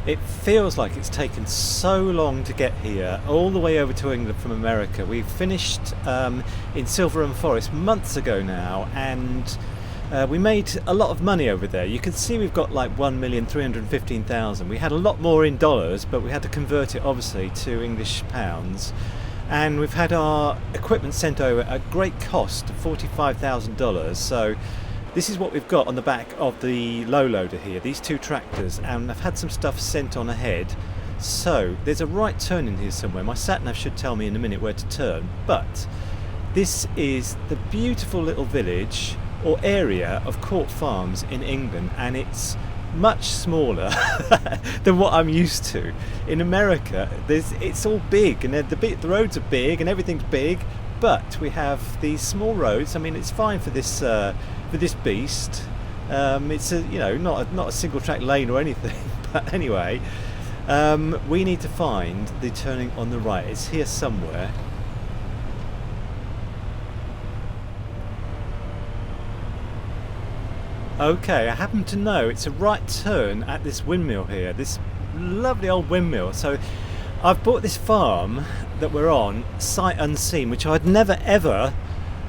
It feels like it's taken so long to get here, all the way over to England from America. We finished in Silverham Forest months ago now, and we made a lot of money over there. You can see we've got like 1,315,000. We had a lot more in dollars, but we had to convert it obviously to English pounds. And we've had our equipment sent over at great cost of $45,000. So this is what we've got on the back of the low loader here, these two tractors, and I've had some stuff sent on ahead. So there's a right turn in here somewhere. My sat-nav should tell me in a minute where to turn, but this is the beautiful little village or area of Court Farms in England, and it's much smaller than what I'm used to. In America, it's all big, and the roads are big and everything's big, but we have these small roads. I mean, it's fine for this beast. It's not a single track lane or anything, but anyway, we need to find the turning on the right. It's here somewhere. Okay, I happen to know it's a right turn at this windmill here, this lovely old windmill. So I've bought this farm that we're on sight unseen, which I'd never ever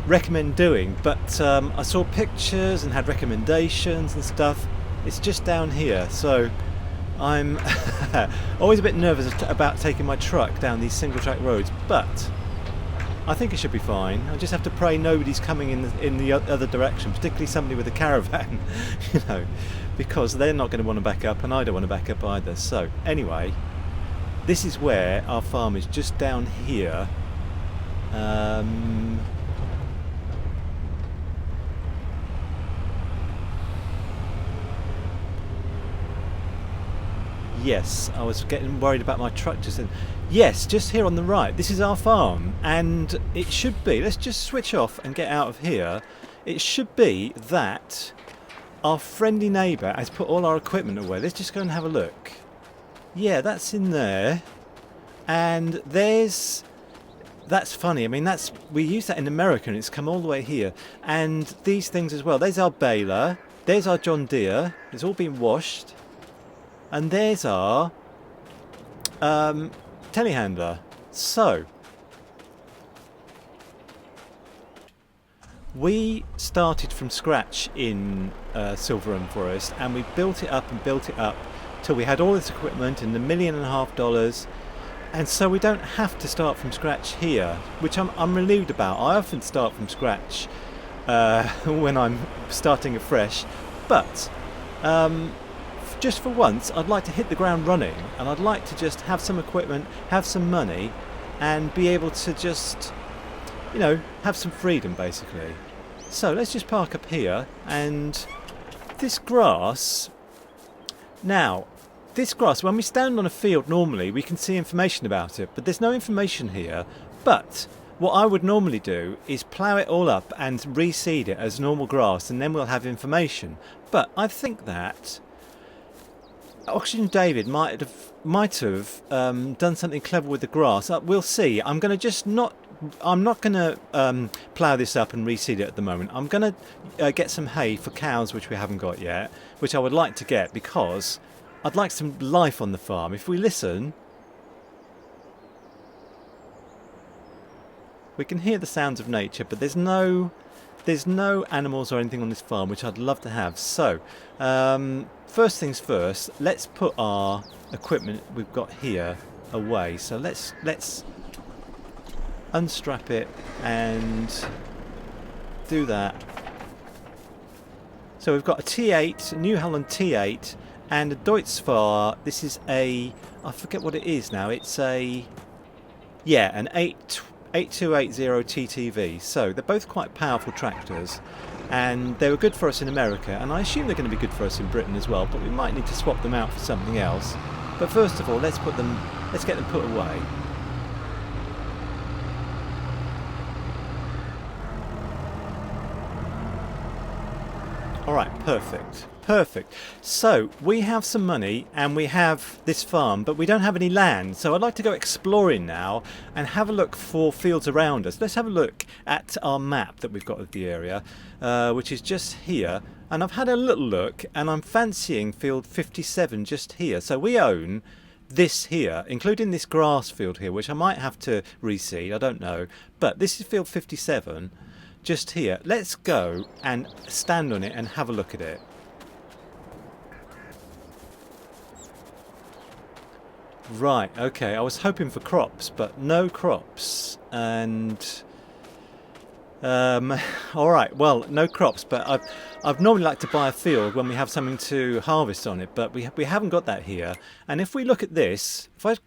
recommend doing, but I saw pictures and had recommendations and stuff. It's just down here, so I'm always a bit nervous about taking my truck down these single track roads, but I think it should be fine. I just have to pray nobody's coming in the other direction, particularly somebody with a caravan, because they're not going to want to back up, and I don't want to back up either. So anyway, this is where our farm is, just down here. Yes, I was getting worried about my truck just then. Yes, just here on the right. This is our farm, and it should be, let's just switch off and get out of here. It should be that our friendly neighbour has put all our equipment away. Let's just go and have a look. Yeah, that's in there. And that's funny. I mean, we use that in America, and it's come all the way here. And these things as well. There's our baler. There's our John Deere. It's all been washed. And there's our telehandler. So we started from scratch in Silverham Forest, and we built it up till we had all this equipment and $1.5 million. And so we don't have to start from scratch here, which I'm relieved about. I often start from scratch when I'm starting afresh, but just for once I'd like to hit the ground running, and I'd like to just have some equipment, have some money, and be able to just, have some freedom basically. So let's just park up here, and this grass, when we stand on a field normally we can see information about it, but there's no information here. But what I would normally do is plough it all up and reseed it as normal grass, and then we'll have information. But I think that OxygenDavid might have done something clever with the grass. We'll see. I'm not going to plough this up and reseed it at the moment. I'm going to get some hay for cows, which we haven't got yet, which I would like to get because I'd like some life on the farm. If we listen, we can hear the sounds of nature, but there's no animals or anything on this farm, which I'd love to have. So first things first, let's put our equipment we've got here away. So let's unstrap it and do that. So we've got a T8, a New Holland T8, and a Deutz-Fahr. This is I forget what it is now. It's an 8280 TTV. So they're both quite powerful tractors, and they were good for us in America, and I assume they're going to be good for us in Britain as well, but we might need to swap them out for something else. But first of all, let's get them put away. Alright, perfect. So we have some money and we have this farm, but we don't have any land. So I'd like to go exploring now and have a look for fields around us. Let's have a look at our map that we've got of the area, which is just here. and I've had a little look, and I'm fancying field 57 just here. So we own this here, including this grass field here, which I might have to reseed, I don't know, but this is field 57 just here. Let's go and stand on it and have a look at it. Right, okay, I was hoping for crops, but no crops. And alright, well, no crops, but I've normally like to buy a field when we have something to harvest on it, but we haven't got that here. And if we look at this, if I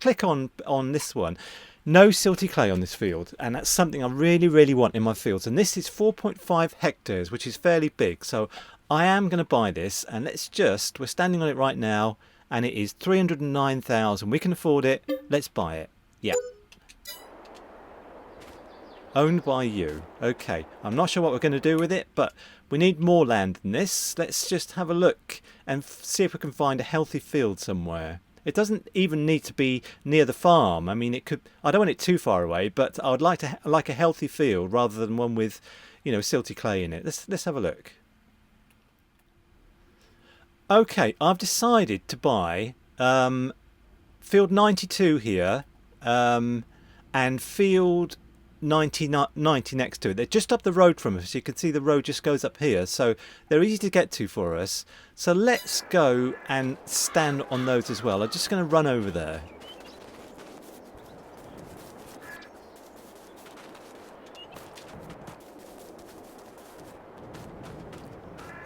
click on this one, no silty clay on this field, and that's something I really want in my fields. And this is 4.5 hectares, which is fairly big, so I am going to buy this. And we're standing on it right now, and it is 309,000. We can afford it. Let's buy it. Yeah. Owned by you. Okay, I'm not sure what we're going to do with it, but we need more land than this. Let's just have a look and see if we can find a healthy field somewhere. It doesn't even need to be near the farm. I mean, it could. I don't want it too far away, but I would like a healthy field rather than one with, silty clay in it. Let's have a look. Okay, I've decided to buy field 92 here, and field 90 next to it. They're just up the road from us. You can see the road just goes up here, so they're easy to get to for us. So let's go and stand on those as well. I'm just going to run over there.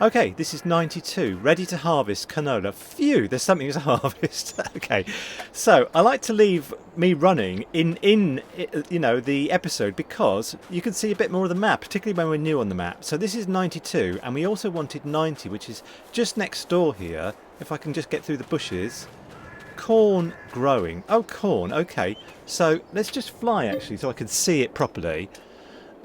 Okay, this is 92, ready to harvest canola. Phew, there's something to harvest. Okay, so I like to leave me running in the episode, because you can see a bit more of the map, particularly when we're new on the map. So this is 92, and we also wanted 90, which is just next door here. If I can just get through the bushes. Corn growing. Oh, corn. Okay, so let's just fly actually, so I can see it properly.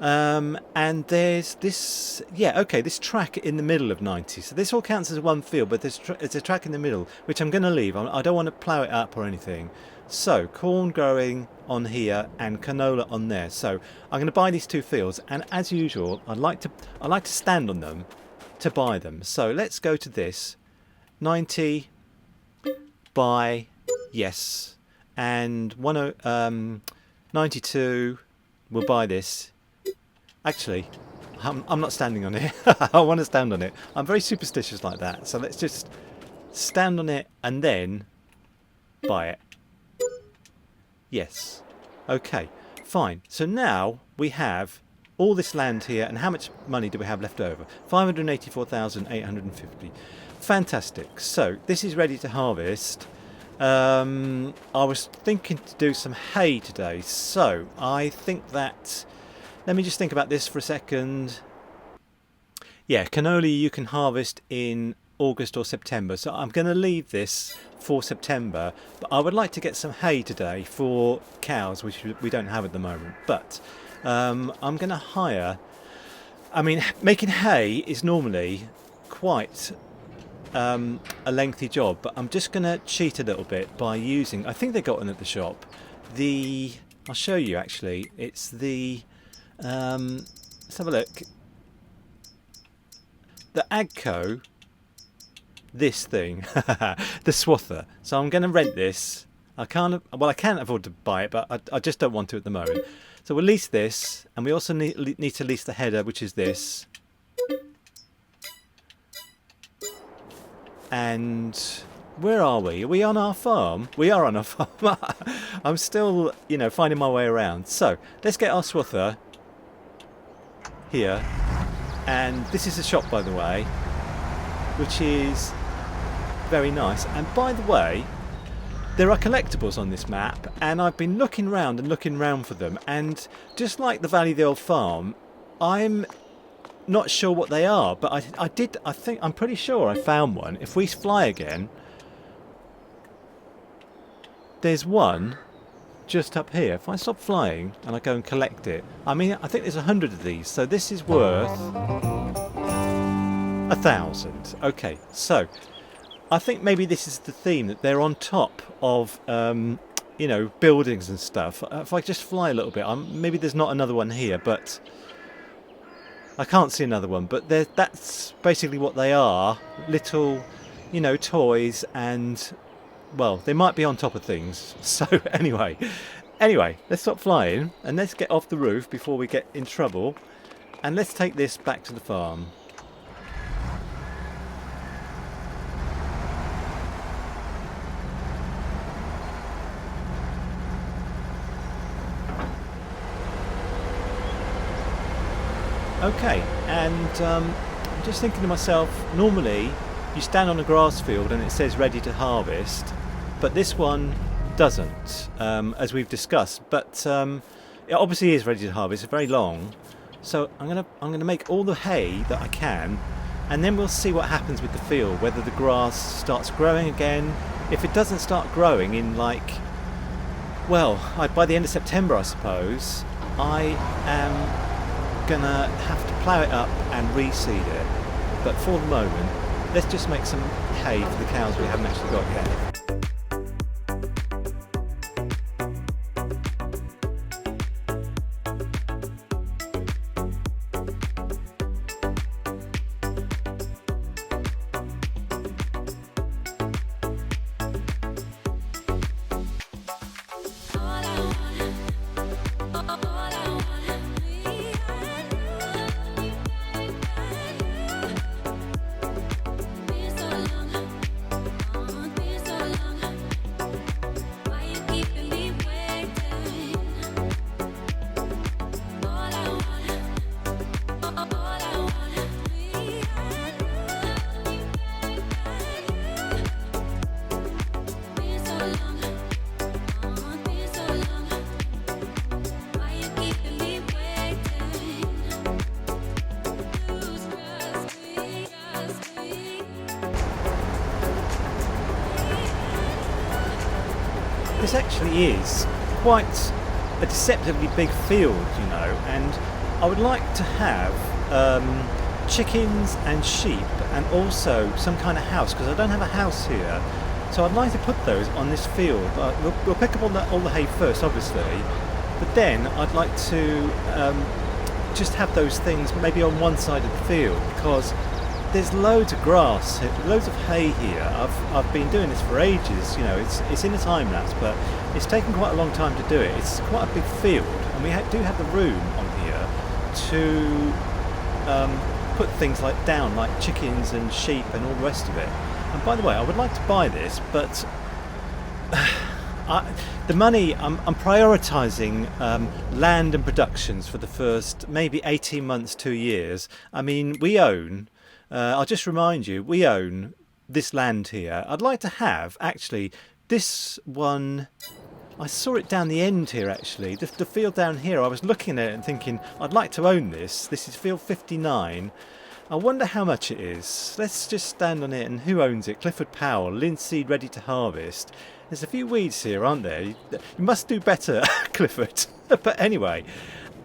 And there's this, this track in the middle of 90. So this all counts as one field, but there's a track in the middle, which I'm going to leave. I don't want to plough it up or anything. So corn growing on here and canola on there. So I'm going to buy these two fields, and as usual, I like to stand on them to buy them. So let's go to this 90, buy, yes, and 92. We'll buy this. Actually, I'm not standing on it. I want to stand on it. I'm very superstitious like that. So let's just stand on it and then buy it. Yes. Okay, fine. So now we have all this land here, and how much money do we have left over? 584,850. Fantastic. So this is ready to harvest. I was thinking to do some hay today, so I think that... Let me just think about this for a second. Yeah, canola you can harvest in August or September, so I'm going to leave this for September, but I would like to get some hay today for cows, which we don't have at the moment. But I'm going to hire... I mean, making hay is normally quite a lengthy job, but I'm just going to cheat a little bit by using... I think they got one at the shop. I'll show you actually. It's the... let's have a look. The Agco, this thing, the swather. So I'm going to rent this. I can't afford to buy it, but I just don't want to at the moment. So we'll lease this, and we also need to lease the header, which is this. And where are we? Are we on our farm? We are on our farm. I'm still, finding my way around. So let's get our swather here, and this is the shop, by the way, which is very nice. And by the way, there are collectibles on this map, and I've been looking round for them, and just like the Valley of the Old Farm, I'm not sure what they are, but I'm pretty sure I found one. If we fly again, there's one just up here. If I stop flying and I go and collect it, I mean, I think there's 100 of these, so this is worth 1,000. Okay, so I think maybe this is the theme, that they're on top of buildings and stuff. If I just fly a little bit, maybe there's not another one here, but I can't see another one, but that's basically what they are. Little, you know, toys, and well, they might be on top of things. So anyway, let's stop flying and let's get off the roof before we get in trouble, and let's take this back to the farm. Okay, and I'm just thinking to myself, normally you stand on a grass field and it says ready to harvest, but this one doesn't, as we've discussed. But it obviously is ready to harvest. It's very long, so I'm gonna make all the hay that I can, and then we'll see what happens with the field, whether the grass starts growing again. If it doesn't start growing in, like, well, by the end of September, I suppose, I am gonna have to plough it up and reseed it. But for the moment, let's just make some hay for the cows we haven't actually got yet. This actually is quite a deceptively big field, you know, and I would like to have chickens and sheep, and also some kind of house, because I don't have a house here. So I'd like to put those on this field. We'll pick up all the hay first, obviously, but then I'd like to just have those things maybe on one side of the field, because there's loads of grass, loads of hay here. I've been doing this for ages, you know. It's in a time lapse, but it's taken quite a long time to do it. It's quite a big field, and we do have the room on here to put things like down, like chickens and sheep and all the rest of it. And by the way, I would like to buy this, but the money, I'm prioritising land and productions for the first maybe 18 months, 2 years. I mean, we own, I'll just remind you, we own this land here. I'd like to have, actually, this one, I saw it down the end here actually, the field down here. I was looking at it and thinking, I'd like to own this. This is field 59. I wonder how much it is. Let's just stand on it, and who owns it? Clifford Powell, linseed ready to harvest. There's a few weeds here, aren't there? You must do better, Clifford. But anyway,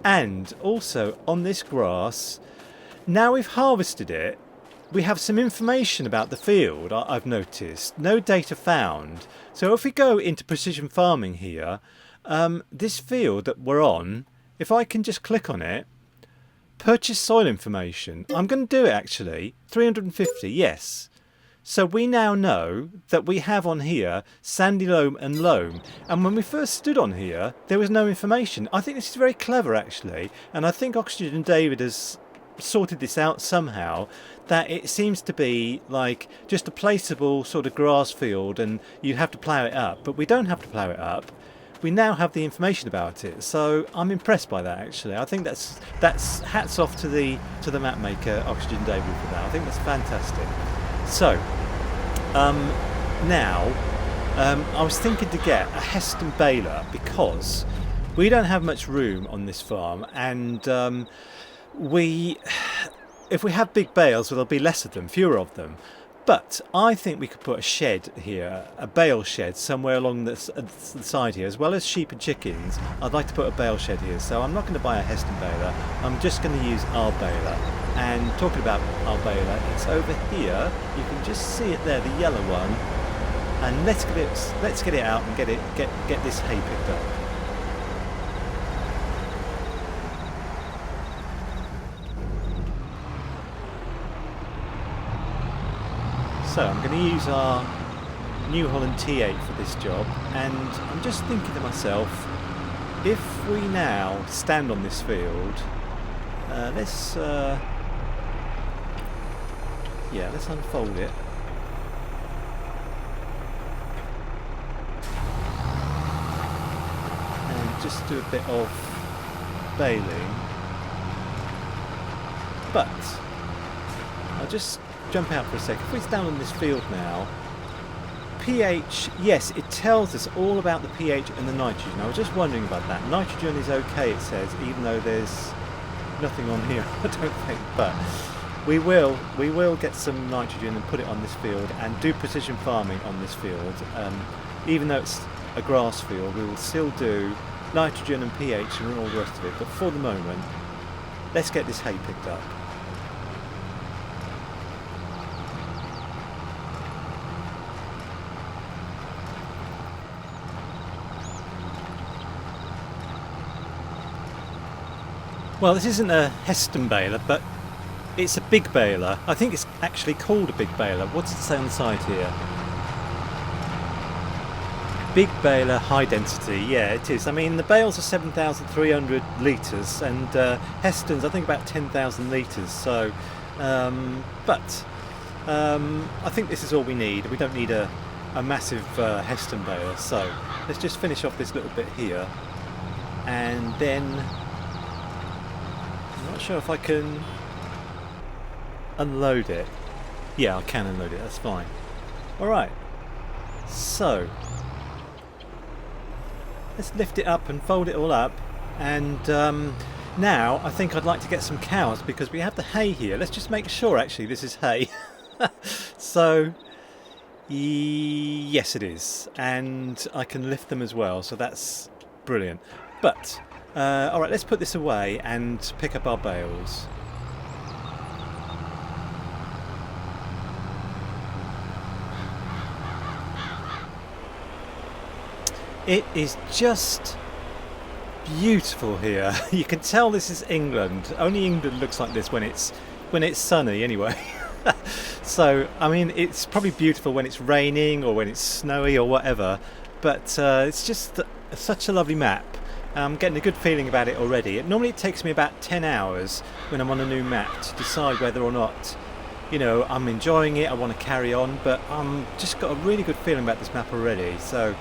and also on this grass, now we've harvested it, we have some information about the field, I've noticed. No data found. So if we go into precision farming here, this field that we're on, if I can just click on it, purchase soil information. I'm going to do it actually. 350, yes. So we now know that we have on here sandy loam and loam. And when we first stood on here, there was no information. I think this is very clever actually. And I think OxygenDavid has sorted this out somehow, that it seems to be like just a placeable sort of grass field and you have to plough it up. But we don't have to plough it up. We now have the information about it, so I'm impressed by that actually. I think that's hats off to the map maker OxygenDavid for that. I think that's fantastic. So now I was thinking to get a Heston baler, because we don't have much room on this farm, and if we have big bales, well, there'll be less of them, fewer of them. But I think we could put a shed here, a bale shed somewhere along the side here, as well as sheep and chickens. I'd like to put a bale shed here, so I'm not going to buy a Heston baler. I'm just going to use our baler. And talking about our baler, it's over here. You can just see it there, the yellow one. And let's get it out and get this hay picked up. So I'm going to use our New Holland T8 for this job, and I'm just thinking to myself, if we now stand on this field, let's unfold it. And just do a bit of baling. But I'll just jump out for a second. If we stand on this field now, pH, yes, it tells us all about the pH and the nitrogen. I was just wondering about that. Nitrogen is okay, it says, even though there's nothing on here, I don't think. But we will get some nitrogen and put it on this field and do precision farming on this field. Even though it's a grass field, we will still do nitrogen and pH and all the rest of it. But for the moment, let's get this hay picked up. Well, this isn't a Heston baler, but it's a big baler. I think it's actually called a big baler. What does it say on the side here? Big baler, high density. Yeah, it is. I mean, the bales are 7,300 litres, and Heston's, I think, about 10,000 litres. So, I think this is all we need. We don't need a massive Heston baler. So, let's just finish off this little bit here, and then I'm not sure if I can unload it. Yeah, I can unload it, that's fine. Alright, so let's lift it up and fold it all up, and now I think I'd like to get some cows because we have the hay here. Let's just make sure actually this is hay. So yes, it is, and I can lift them as well, so that's brilliant. But alright, let's put this away and pick up our bales. It is just beautiful here. You can tell this is England. Only England looks like this when it's sunny anyway. So I mean, it's probably beautiful when it's raining or when it's snowy or whatever, but it's just such a lovely map. I'm getting a good feeling about it already. Normally it takes me about 10 hours when I'm on a new map to decide whether or not, you know, I'm enjoying it, I want to carry on, but I'm just got a really good feeling about this map already. So,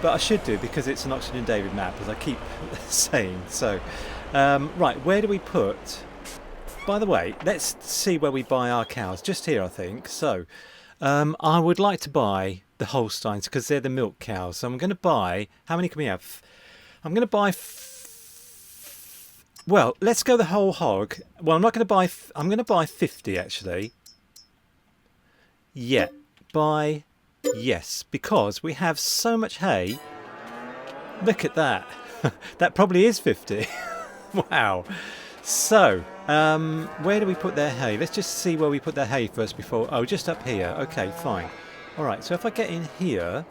but I should do, because it's an OxygenDavid map, as I keep saying. So, right, where do we put? By the way, let's see where we buy our cows. Just here, I think. So, I would like to buy the Holsteins because they're the milk cows. So I'm going to buy. How many can we have? I'm going to buy. Well, let's go the whole hog. Well, I'm not going to buy. I'm going to buy 50 actually. Yeah, buy. Yes, because we have so much hay. Look at that. That probably is 50. Wow. So, where do we put their hay? Let's just see where we put their hay first before... Oh, just up here. Okay, fine. Alright, so if I get in here...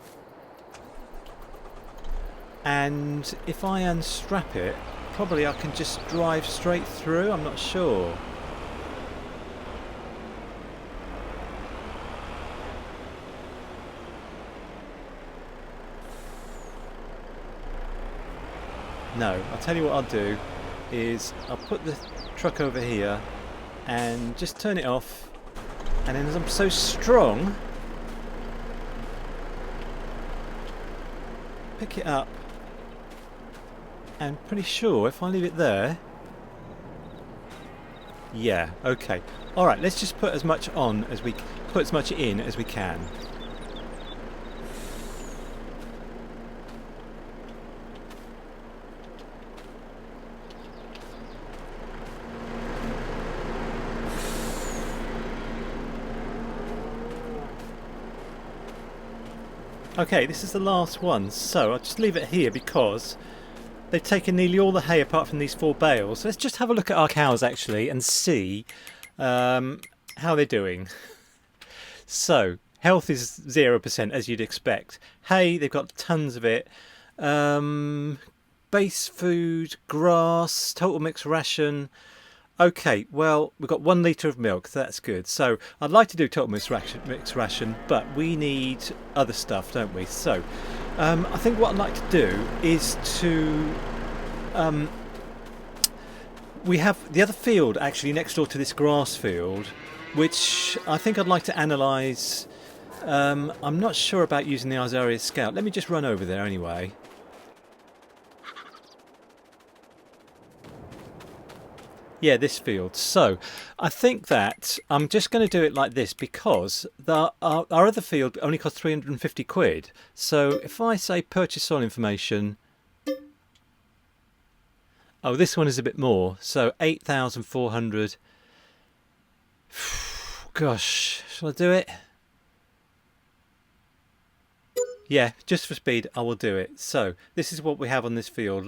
And if I unstrap it, probably I can just drive straight through. I'm not sure. No, I'll tell you what I'll do is I'll put the truck over here and just turn it off, and then as I'm so strong, pick it up, and pretty sure if I leave it there, yeah, okay. Alright, let's just put as much on as we put as much in as we can. Okay, this is the last one, so I'll just leave it here because they've taken nearly all the hay apart from these 4 bales. So let's just have a look at our cows actually and see how they're doing. So, health is 0% as you'd expect. Hay, they've got tons of it. Base food, grass, total mixed ration. Okay, well, we've got 1 litre of milk, so that's good. So I'd like to do total mixed ration, but we need other stuff, don't we? So I think what I'd like to do is to... we have the other field actually next door to this grass field, which I think I'd like to analyse. I'm not sure about using the Azaria Scout. Let me just run over there anyway. Yeah, this field. So I think that I'm just going to do it like this because our other field only costs 350 quid. So if I say purchase soil information, oh, this one is a bit more. So 8,400. Gosh, shall I do it? Yeah, just for speed, I will do it. So this is what we have on this field.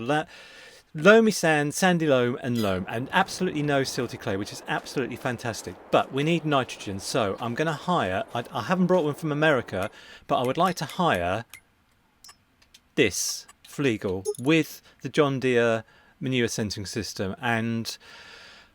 Loamy sand, sandy loam and loam, and absolutely no silty clay, which is absolutely fantastic. But we need nitrogen, so I'm going to hire, I haven't brought one from America, but I would like to hire this Flegel with the John Deere manure sensing system, and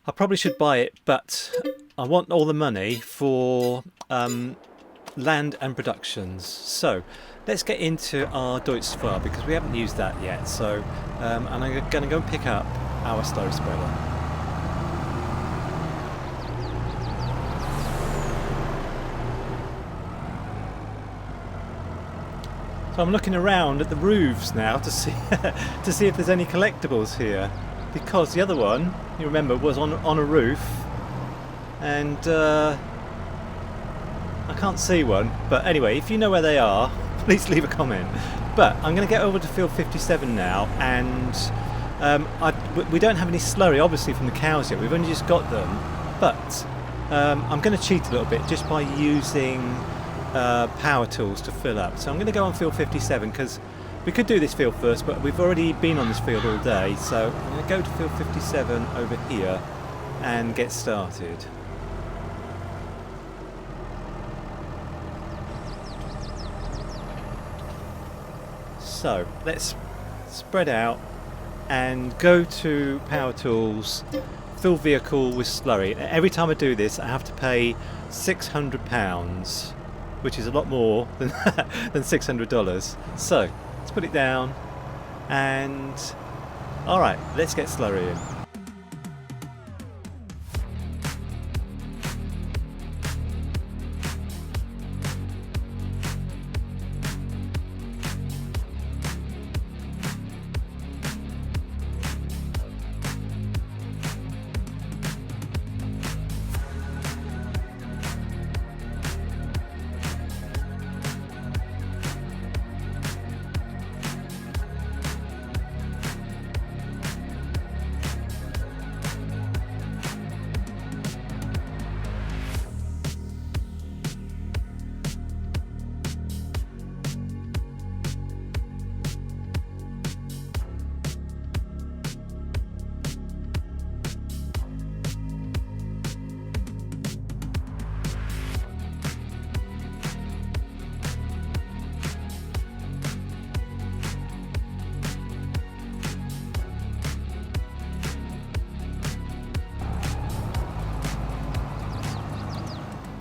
I probably should buy it, but I want all the money for land and productions. So let's get into our Deutsche File because we haven't used that yet. So and I'm going to go and pick up our slurry spreader. So I'm looking around at the roofs now to see to see if there's any collectibles here, because the other one, you remember, was on a roof, and I can't see one. But anyway, if you know where they are, please leave a comment. But I'm going to get over to field 57 now, and we don't have any slurry obviously from the cows yet. We've only just got them, but I'm going to cheat a little bit just by using power tools to fill up. So I'm going to go on field 57 because we could do this field first, but we've already been on this field all day. So I'm going to go to field 57 over here and get started. So let's spread out and go to power tools, fill vehicle with slurry. Every time I do this I have to pay £600, which is a lot more than than $600. So let's put it down, and alright, let's get slurry in.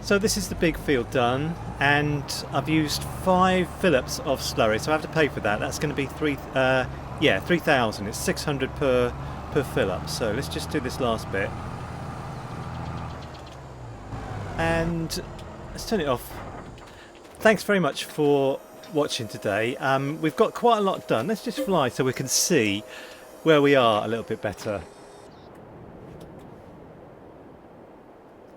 So this is the big field done, and I've used 5 Phillips of slurry, so I have to pay for that. That's going to be 3,000. It's 600 per fill up. So let's just do this last bit, and let's turn it off. Thanks very much for watching today. We've got quite a lot done. Let's just fly so we can see where we are a little bit better.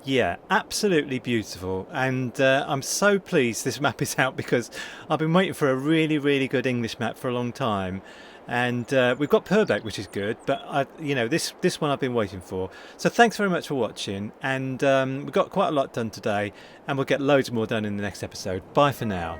Yeah, absolutely beautiful, and I'm so pleased this map is out because I've been waiting for a really good English map for a long time, and we've got Purbeck, which is good, but this one I've been waiting for. So thanks very much for watching, and we've got quite a lot done today, and we'll get loads more done in the next episode. Bye for now.